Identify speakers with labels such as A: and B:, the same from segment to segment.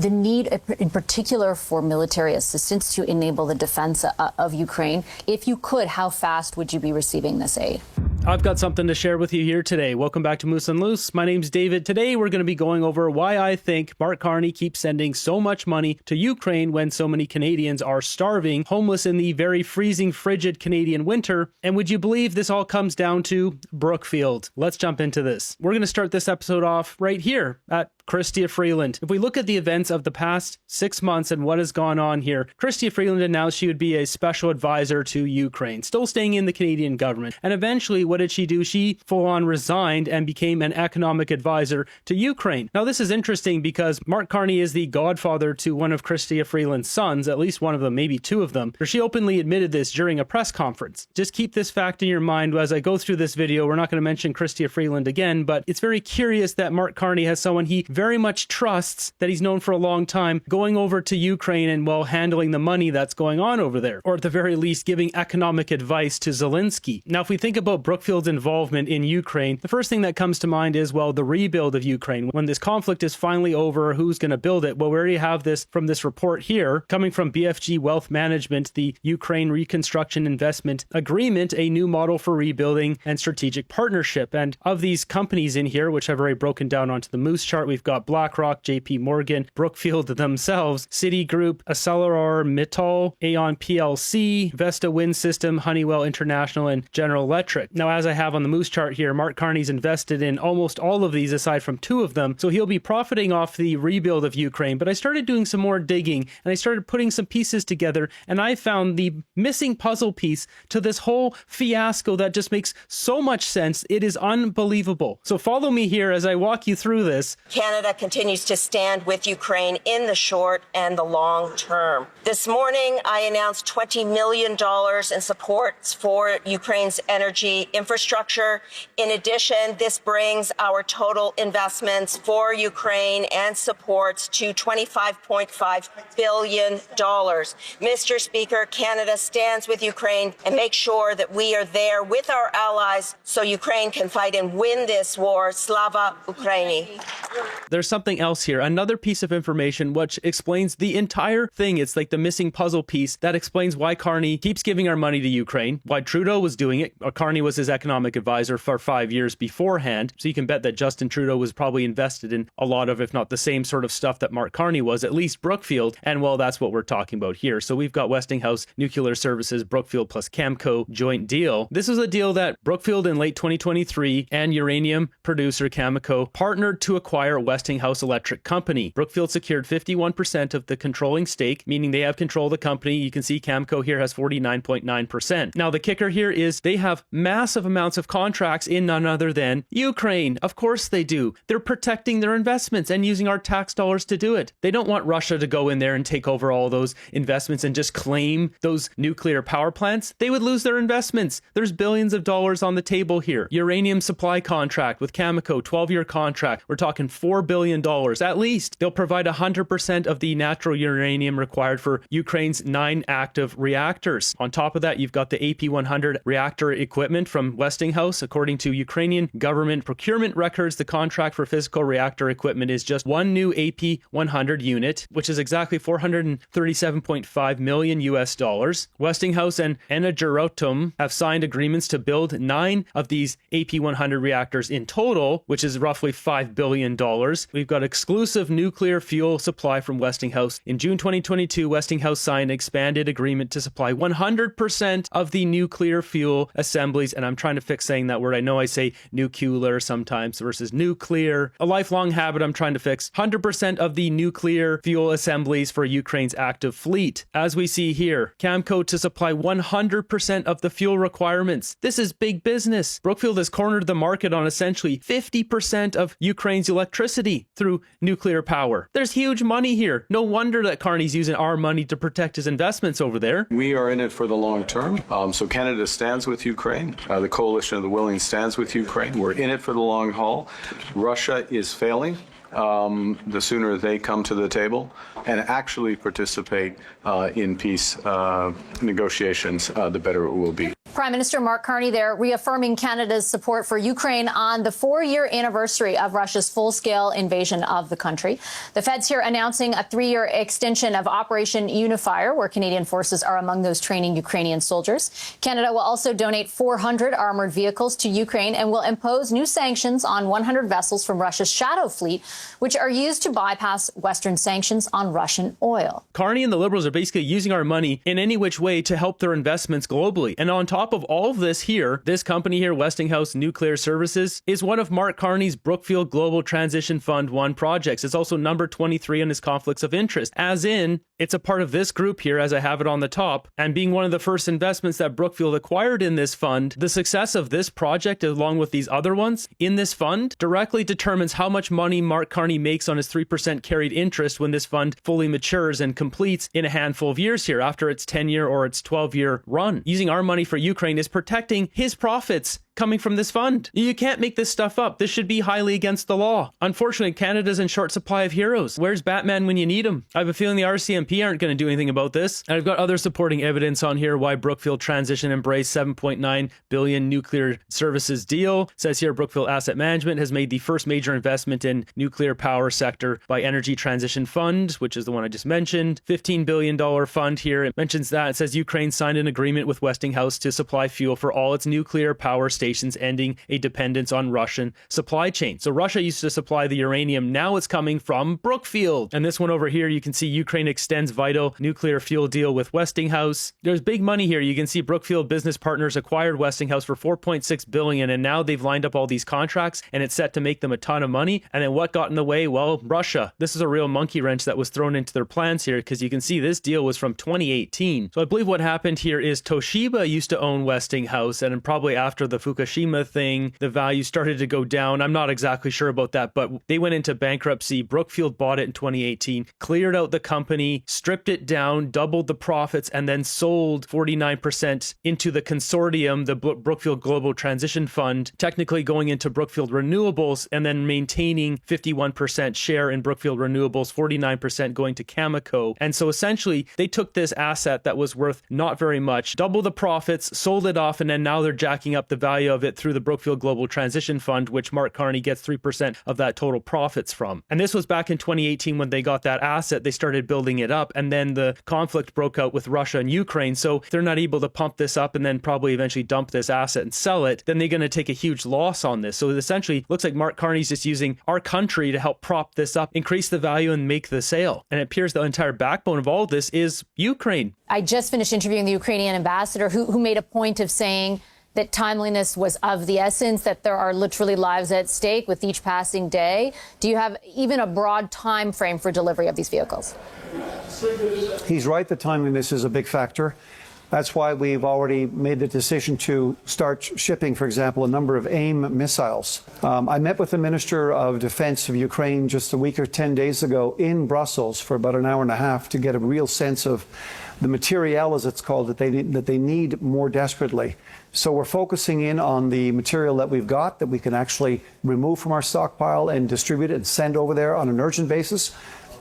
A: the need in particular for military assistance to enable the defense of Ukraine. If you could, how fast would you be receiving this aid?
B: I've got something to share with you here today. Welcome back to Moose and Loose. My name's David. Today we're going to be going over why I think Mark Carney keeps sending so much money to Ukraine when so many Canadians are starving, homeless in the very freezing, frigid Canadian winter. And would you believe this all comes down to Brookfield? Let's jump into this. We're going to start this episode off right here at Chrystia Freeland. If we look at the events of the past 6 months and what has gone on here, Chrystia Freeland announced she would be a special advisor to Ukraine, still staying in the Canadian government. And eventually, what did she do? She full-on resigned and became an economic advisor to Ukraine. Now, this is interesting because Mark Carney is the godfather to one of Chrystia Freeland's sons, at least one of them, maybe two of them. She openly admitted this during a press conference. Just keep this fact in your mind as I go through this video. We're not going to mention Chrystia Freeland again, but it's very curious that Mark Carney has someone he very much trusts, that he's known for a long time, going over to Ukraine and, well, handling the money that's going on over there, or at the very least giving economic advice to Zelensky. Now, if we think about Brookfield's involvement in Ukraine, the first thing that comes to mind is, well, the rebuild of Ukraine. When this conflict is finally over, who's going to build it? Well, we already have this from this report here, coming from BFG Wealth Management, the Ukraine Reconstruction Investment Agreement, a new model for rebuilding and strategic partnership. And of these companies in here, which I've already broken down onto the Moose chart, we've got BlackRock, JP Morgan, Brookfield themselves, Citigroup, ArcelorMittal, Aon PLC, Vesta Wind System, Honeywell International, and General Electric. Now, as I have on the Moose chart here, Mark Carney's invested in almost all of these aside from two of them, so he'll be profiting off the rebuild of Ukraine. But I started doing some more digging, and I started putting some pieces together, and I found the missing puzzle piece to this whole fiasco that just makes so much sense. It is unbelievable. So follow me here as I walk you through this.
C: Canada continues to stand with Ukraine in the short and the long term. This morning, I announced $20 million in supports for Ukraine's energy infrastructure. In addition, this brings our total investments for Ukraine and supports to $25.5 billion. Mr. Speaker, Canada stands with Ukraine and makes sure that we are there with our allies so Ukraine can fight and win this war. Slava Ukraini.
B: There's something else here, another piece of information which explains the entire thing. It's like the missing puzzle piece that explains why Carney keeps giving our money to Ukraine, why Trudeau was doing it. Carney was his economic advisor for 5 years beforehand, so you can bet that Justin Trudeau was probably invested in a lot of, if not the same sort of stuff that Mark Carney was, at least Brookfield, and well, that's what we're talking about here. So we've got Westinghouse Nuclear Services, Brookfield plus Cameco joint deal. This was a deal that Brookfield in late 2023 and uranium producer Cameco partnered to acquire Westinghouse Electric Company. Brookfield secured 51% of the controlling stake, meaning they have control of the company. You can see Cameco here has 49.9%. Now, the kicker here is they have massive amounts of contracts in none other than Ukraine. Of course they do. They're protecting their investments and using our tax dollars to do it. They don't want Russia to go in there and take over all those investments and just claim those nuclear power plants. They would lose their investments. There's billions of dollars on the table here. Uranium supply contract with Cameco, 12-year contract. We're talking $4 billion at least. They'll provide 100% of the natural uranium required for Ukraine's 9 active reactors. On top of that, you've got the AP100 reactor equipment from Westinghouse. According to Ukrainian government procurement records, the contract for physical reactor equipment is just one new AP100 unit, which is exactly $437.5 million US dollars. Westinghouse and Energoatom have signed agreements to build 9 of these AP100 reactors in total, which is roughly $5 billion. We've got exclusive nuclear fuel supply from Westinghouse. In June 2022, Westinghouse signed an expanded agreement to supply 100% of the nuclear fuel assemblies. And I'm trying to fix saying that word. I know I say nuclear sometimes versus nuclear. A lifelong habit I'm trying to fix. 100% of the nuclear fuel assemblies for Ukraine's active fleet. As we see here, Cameco to supply 100% of the fuel requirements. This is big business. Brookfield has cornered the market on essentially 50% of Ukraine's electricity through nuclear power. There's huge money here. No wonder that Carney's using our money to protect his investments over there.
D: We are in it for the long term. So Canada stands with Ukraine. The coalition of the willing stands with Ukraine. We're in it for the long haul. Russia is failing. The sooner they come to the table and actually participate in peace negotiations, the better it will be.
A: Prime Minister Mark Carney there reaffirming Canada's support for Ukraine on the 4-year anniversary of Russia's full-scale invasion of the country. The Fed's here announcing a 3-year extension of Operation Unifier, where Canadian forces are among those training Ukrainian soldiers. Canada will also donate 400 armored vehicles to Ukraine and will impose new sanctions on 100 vessels from Russia's Shadow Fleet, which are used to bypass Western sanctions on Russian oil.
B: Carney and the Liberals are basically using our money in any which way to help their investments globally. And on top of all of this here, this company here, Westinghouse Nuclear Services, is one of Mark Carney's Brookfield Global Transition Fund 1 projects. It's also number 23 on his conflicts of interest, as in it's a part of this group here, as I have it on the top, and being one of the first investments that Brookfield acquired in this fund. The success of this project, along with these other ones in this fund, directly determines how much money Mark Carney makes on his 3% carried interest when this fund fully matures and completes in a handful of years here after its 10-year or its 12-year run. Using our money for Ukraine is protecting his profits coming from this fund. You can't make this stuff up. This should be highly against the law. Unfortunately, Canada's in short supply of heroes. Where's Batman when you need him? I have a feeling the RCMP aren't going to do anything about this. And I've got other supporting evidence on here why Brookfield Transition embraced $7.9 billion nuclear services deal. It says here Brookfield Asset Management has made the first major investment in nuclear power sector by Energy Transition Fund, which is the one I just mentioned. $15 billion fund here. It mentions that. It says Ukraine signed an agreement with Westinghouse to supply fuel for all its nuclear power stations, ending a dependence on Russian supply chain. So Russia used to supply the uranium. Now it's coming from Brookfield. And this one over here, you can see Ukraine extends vital nuclear fuel deal with Westinghouse. There's big money here. You can see Brookfield Business Partners acquired Westinghouse for $4.6 billion, and now they've lined up all these contracts, and it's set to make them a ton of money. And then what got in the way? Well, Russia. This is a real monkey wrench that was thrown into their plans here, because you can see this deal was from 2018. So I believe what happened here is Toshiba used to own Westinghouse, and probably after the Fukushima thing, the value started to go down. I'm not exactly sure about that, but they went into bankruptcy. Brookfield bought it in 2018, cleared out the company, stripped it down, doubled the profits, and then sold 49% into the consortium, the Brookfield Global Transition Fund, technically going into Brookfield Renewables, and then maintaining 51% share in Brookfield Renewables, 49% going to Cameco. And so essentially, they took this asset that was worth not very much, double the profits, sold it off, and then now they're jacking up the value of it through the Brookfield Global Transition Fund, which Mark Carney gets 3% of that total profits from. And this was back in 2018 when they got that asset. They started building it up, and then the conflict broke out with Russia and Ukraine. So they're not able to pump this up and then probably eventually dump this asset and sell it. Then they're going to take a huge loss on this. So it essentially looks like Mark Carney's just using our country to help prop this up, increase the value, and make the sale. And it appears the entire backbone of all of this is Ukraine.
A: I just finished interviewing the Ukrainian ambassador who made a point of saying that timeliness was of the essence, that there are literally lives at stake with each passing day. Do you have even a broad time frame for delivery of these vehicles?
E: He's right that timeliness is a big factor. That's why we've already made the decision to start shipping, for example, a number of AIM missiles. I met with the Minister of Defense of Ukraine just a week or 10 days ago in Brussels for about an hour and a half to get a real sense of the material, as it's called, that they need more desperately. So we're focusing in on the material that we've got that we can actually remove from our stockpile and distribute it and send over there on an urgent basis.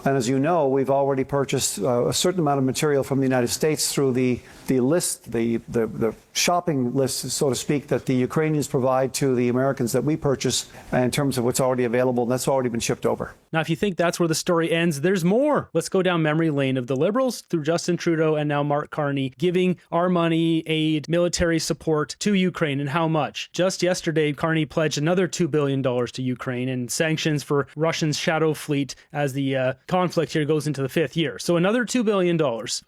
E: And as you know, we've already purchased a certain amount of material from the United States through the list, the shopping list, so to speak, that the Ukrainians provide to the Americans that we purchase in terms of what's already available. And that's already been shipped over.
B: Now, if you think that's where the story ends, there's more. Let's go down memory lane of the Liberals through Justin Trudeau and now Mark Carney giving our money, aid, military support to Ukraine, and how much. Just yesterday, Carney pledged another $2 billion to Ukraine and sanctions for Russia's Shadow Fleet as the conflict here goes into the 5th year. So another $2 billion.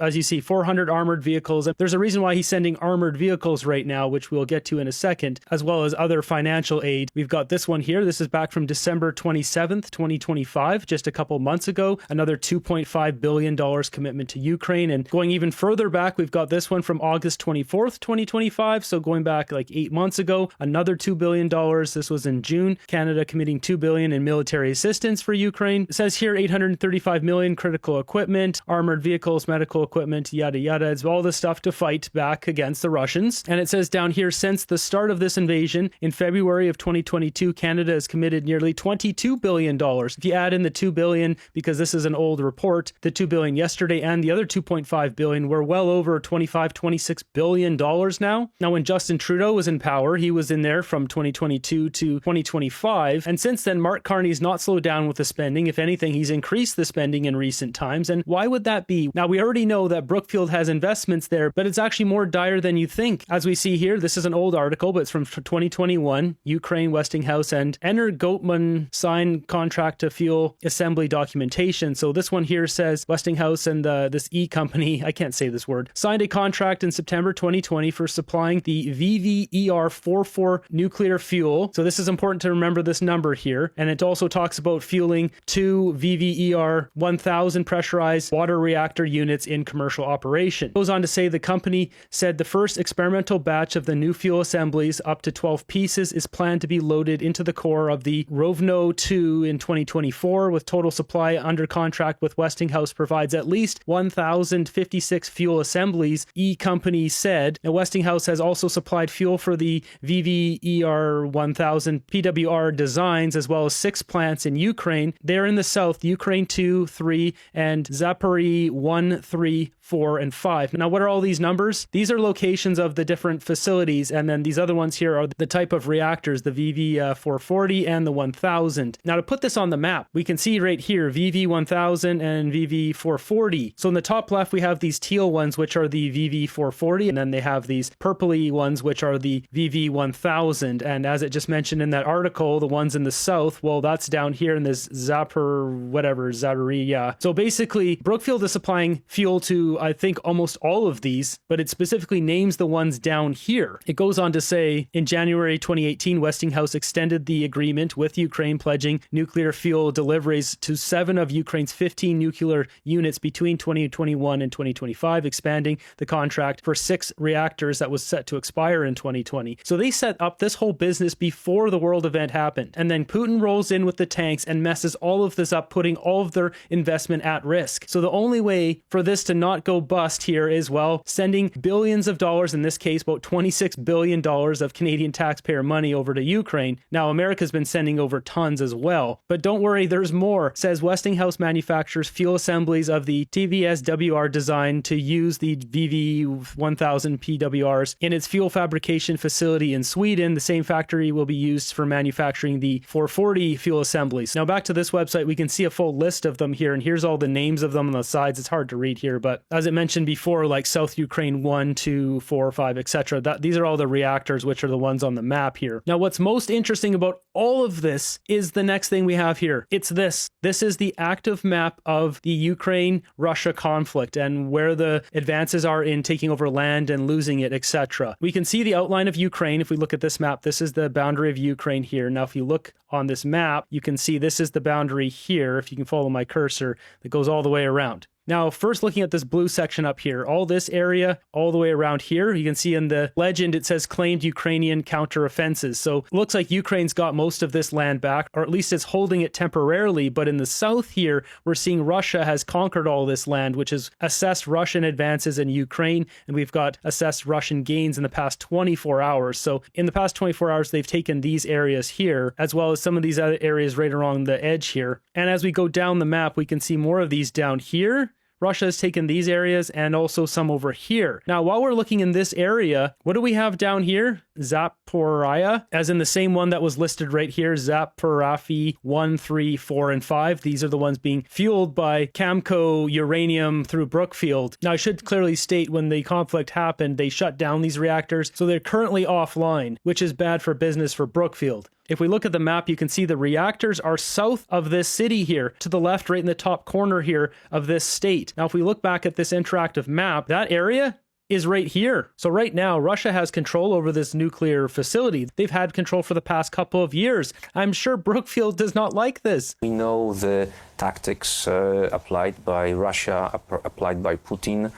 B: As you see, 400 armored vehicles. There's a reason why he's sending armored vehicles right now, which we'll get to in a second, as well as other financial aid. We've got this one here. This is back from December 27th, 2025, just a couple months ago. Another $2.5 billion commitment to Ukraine. And going even further back, we've got this one from August 24th, 2025. So going back like 8 months ago, another $2 billion. This was in June. Canada committing $2 billion in military assistance for Ukraine. It says here $830 $35 million, critical equipment, armored vehicles, medical equipment, yada yada. It's all this stuff to fight back against the Russians. And it says down here, since the start of this invasion in February of 2022, Canada has committed nearly $22 billion. If you add in the $2 billion, because this is an old report, the $2 billion yesterday and the other $2.5 billion, we're well over $26 billion now. Now, when Justin Trudeau was in power, he was in there from 2022 to 2025. And since then, Mark Carney's not slowed down with the spending. If anything, he's increased the spending in recent times. And why would that be? Now, we already know that Brookfield has investments there, but it's actually more dire than you think. As we see here, this is an old article, but it's from 2021. Ukraine, Westinghouse, and Energotman signed contract to fuel assembly documentation. So this one here says Westinghouse and this E company, I can't say this word, signed a contract in September 2020 for supplying the VVER-44 nuclear fuel. So this is important to remember this number here. And it also talks about fueling 2 VVER-1000 pressurized water reactor units in commercial operation. It goes on to say the company said the first experimental batch of the new fuel assemblies, up to 12 pieces, is planned to be loaded into the core of the Rovno 2 in 2024, with total supply under contract with Westinghouse provides at least 1,056 fuel assemblies, E company said. And Westinghouse has also supplied fuel for the VVER-1000 PWR designs, as well as 6 plants in Ukraine. They're in the south, Ukraine 2, 3, and Zaporizhzhia 1, 3, 4, and 5. Now, what are all these numbers? These are locations of the different facilities, and then these other ones here are the type of reactors, the VV440 and the 1000. Now, to put this on the map, we can see right here, VV1000 and VV440. So in the top left, we have these teal ones, which are the VV440, and then they have these purpley ones, which are the VV1000. And as it just mentioned in that article, the ones in the south, well, that's down here in this Zaporizhzhia. So basically, Brookfield is supplying fuel to, I think, almost all of these, but it specifically names the ones down here. It goes on to say, in January 2018, Westinghouse extended the agreement with Ukraine, pledging nuclear fuel deliveries to 7 of Ukraine's 15 nuclear units between 2021 and 2025, expanding the contract for 6 reactors that was set to expire in 2020. So they set up this whole business before the world event happened. And then Putin rolls in with the tanks and messes all of this up, putting all of their investment at risk. So the only way for this to not go bust here is, well, sending billions of dollars, in this case, about $26 billion of Canadian taxpayer money over to Ukraine. Now, America's been sending over tons as well. But don't worry, there's more. It says Westinghouse manufactures fuel assemblies of the TVSWR design to use the VV1000 PWRs in its fuel fabrication facility in Sweden. The same factory will be used for manufacturing the 440 fuel assemblies. Now, back to this website, we can see a full list of them here, and here's all the names of them on the sides. It's hard to read here, but as it mentioned before, like South Ukraine 1, 2, 4, 5, etc. These are all the reactors, which are the ones on the map here. Now, what's most interesting about all of this is the next thing we have here. It's this. This is the active map of the Ukraine-Russia conflict and where the advances are in taking over land and losing it, etc. We can see the outline of Ukraine. If we look at this map, this is the boundary of Ukraine here. Now, if you look on this map, you can see this is the boundary here, if you can follow my cursor, that goes all the way around. Now, first looking at this blue section up here, all this area, all the way around here, you can see in the legend, it says claimed Ukrainian counteroffenses. So it looks like Ukraine's got most of this land back, or at least it's holding it temporarily. But in the south here, we're seeing Russia has conquered all this land, which is assessed Russian advances in Ukraine. And we've got assessed Russian gains in the past 24 hours. So in the past 24 hours, they've taken these areas here, as well as some of these other areas right around the edge here. And as we go down the map, we can see more of these down here. Russia has taken these areas and also some over here. Now, while we're looking in this area, what do we have down here? Zaporizhzhia, as in the same one that was listed right here, Zaporizhzhia 1, 3, 4, and 5. These are the ones being fueled by Camco uranium through Brookfield. Now, I should clearly state when the conflict happened, they shut down these reactors, so they're currently offline, which is bad for business for Brookfield. If we look at the map, you can see the reactors are south of this city here, to the left, right in the top corner here of this state. Now, if we look back at this interactive map, that area is right here. So right now, Russia has control over this nuclear facility. They've had control for the past couple of years. I'm sure Brookfield does not like this.
F: We know the tactics applied by Russia, applied by Putin,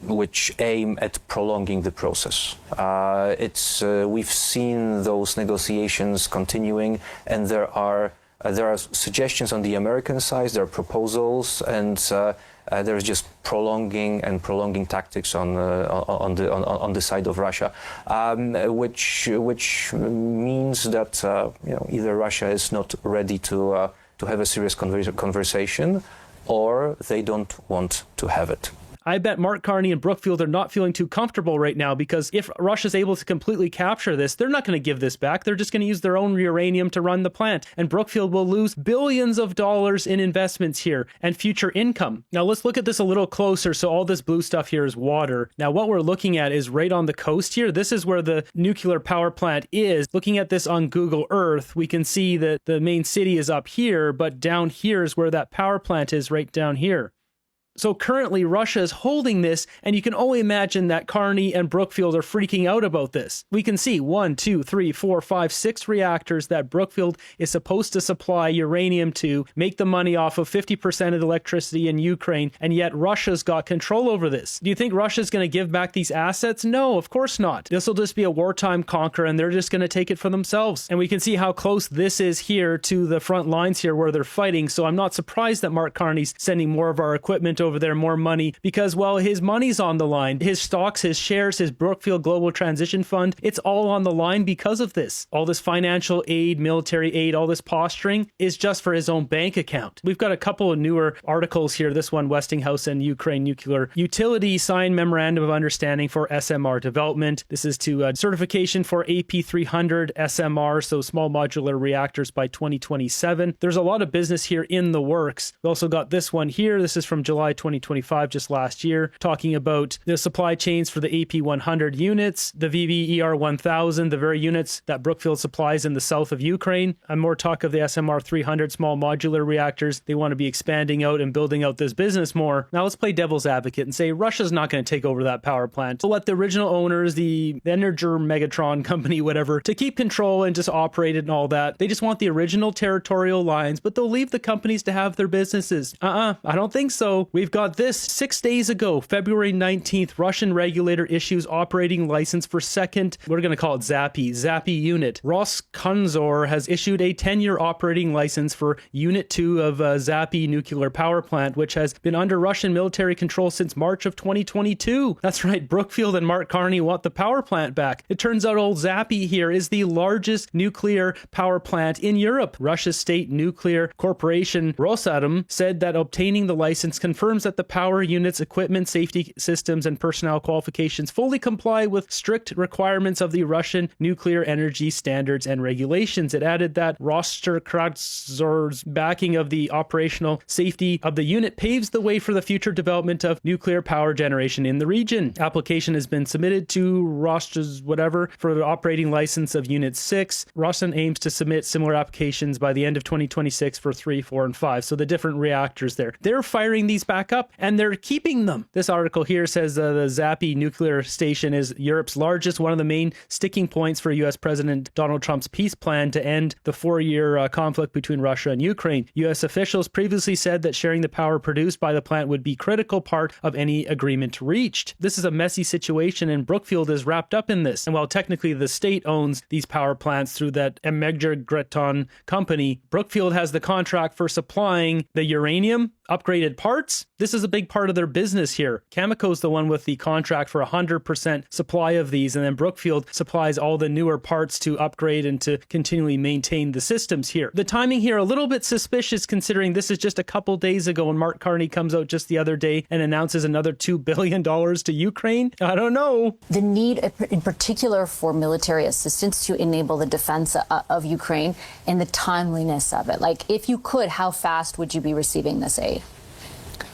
F: which aim at prolonging the process. We've seen those negotiations continuing, and there are There are suggestions on the American side, there are proposals, and there is just prolonging tactics on the side of Russia, which means that either Russia is not ready to have a serious conversation, or they don't want to have it.
B: I bet Mark Carney and Brookfield are not feeling too comfortable right now, because if Russia's able to completely capture this, they're not going to give this back. They're just going to use their own uranium to run the plant. And Brookfield will lose billions of dollars in investments here and future income. Now, let's look at this a little closer. So all this blue stuff here is water. Now, what we're looking at is right on the coast here. This is where the nuclear power plant is. Looking at this on Google Earth, we can see that the main city is up here, but down here is where that power plant is, right down here. So currently, Russia is holding this, and you can only imagine that Carney and Brookfield are freaking out about this. We can see 1, 2, 3, 4, 5, 6 reactors that Brookfield is supposed to supply uranium to, make the money off of 50% of the electricity in Ukraine, and yet Russia's got control over this. Do you think Russia's going to give back these assets? No, of course not. This will just be a wartime conquer, and they're just going to take it for themselves. And we can see how close this is here to the front lines here where they're fighting, so I'm not surprised that Mark Carney's sending more of our equipment over there, more money, because, well, his money's on the line. His stocks, his shares, his Brookfield Global Transition Fund, it's all on the line because of this. All this financial aid, military aid, all this posturing is just for his own bank account. We've got a couple of newer articles here. This one, Westinghouse and Ukraine Nuclear Utility signed memorandum of understanding for SMR development. This is to certification for AP300 SMR, so small modular reactors, by 2027. There's a lot of business here in the works. We also got this one here. This is from July 2025, just last year, talking about the supply chains for the AP100 units, the VVER1000, the very units that Brookfield supplies in the south of Ukraine, and more talk of the SMR300 small modular reactors. They want to be expanding out and building out this business more. Now let's play devil's advocate and say Russia's not going to take over that power plant. So let the original owners, the Energer Megatron company, whatever, to keep control and just operate it and all that. They just want the original territorial lines, but they'll leave the companies to have their businesses. I don't think so. We've got this 6 days ago, February 19th, Russian regulator issues operating license for second, we're going to call it ZAPI unit. Roskonzor has issued a 10-year operating license for Unit 2 of ZAPI nuclear power plant, which has been under Russian military control since March of 2022. That's right, Brookfield and Mark Carney want the power plant back. It turns out old ZAPI here is the largest nuclear power plant in Europe. Russia's state nuclear corporation Rosatom said that obtaining the license confirms that the power unit's equipment, safety systems, and personnel qualifications fully comply with strict requirements of the Russian nuclear energy standards and regulations. It added that Rosterkrazor's backing of the operational safety of the unit paves the way for the future development of nuclear power generation in the region. Application has been submitted to Roster's whatever for the operating license of Unit 6. Rosten aims to submit similar applications by the end of 2026 for 3, 4, and 5. So the different reactors there. They're firing these back up, and they're keeping them. This article here says the ZAPI nuclear station is Europe's largest, one of the main sticking points for U.S. President Donald Trump's peace plan to end the 4-year conflict between Russia and Ukraine. U.S. officials previously said that sharing the power produced by the plant would be a critical part of any agreement reached. This is a messy situation, and Brookfield is wrapped up in this. And while technically the state owns these power plants through that Emegergreton company, Brookfield has the contract for supplying the uranium, upgraded parts. This is a big part of their business here. Cameco's the one with the contract for 100% supply of these, and then Brookfield supplies all the newer parts to upgrade and to continually maintain the systems here. The timing here a little bit suspicious, considering this is just a couple days ago, and Mark Carney comes out just the other day and announces another $2 billion to Ukraine. I don't know.
A: The need in particular for military assistance to enable the defense of Ukraine and the timeliness of it. Like, if you could, how fast would you be receiving this aid?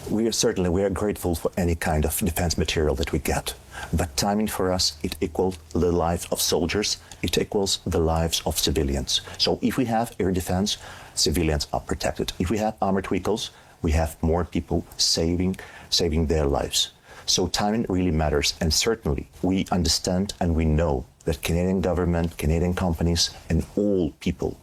G: We are grateful for any kind of defense material that we get. But timing for us, it equals the lives of soldiers. It equals the lives of civilians. So if we have air defense, civilians are protected. If we have armored vehicles, we have more people saving their lives. So timing really matters. And certainly we understand and we know that Canadian government, Canadian companies, and all people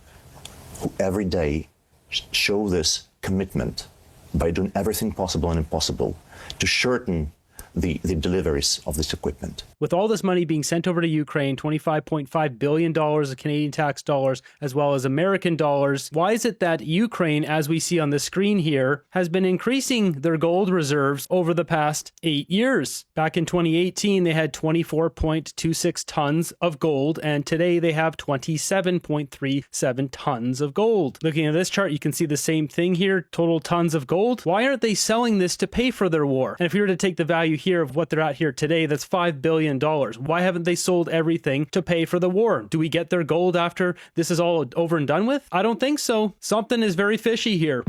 G: who every day show this commitment by doing everything possible and impossible to shorten the deliveries of this equipment.
B: With all this money being sent over to Ukraine, $25.5 billion of Canadian tax dollars, as well as American dollars, why is it that Ukraine, as we see on the screen here, has been increasing their gold reserves over the past 8 years? Back in 2018, they had 24.26 tons of gold, and today they have 27.37 tons of gold. Looking at this chart, you can see the same thing here, total tons of gold. Why aren't they selling this to pay for their war? And if you were to take the value here of what they're at here today, that's $5 billion. Why haven't they sold everything to pay for the war? Do we get their gold after this is all over and done with? I don't think so. Something is very fishy here.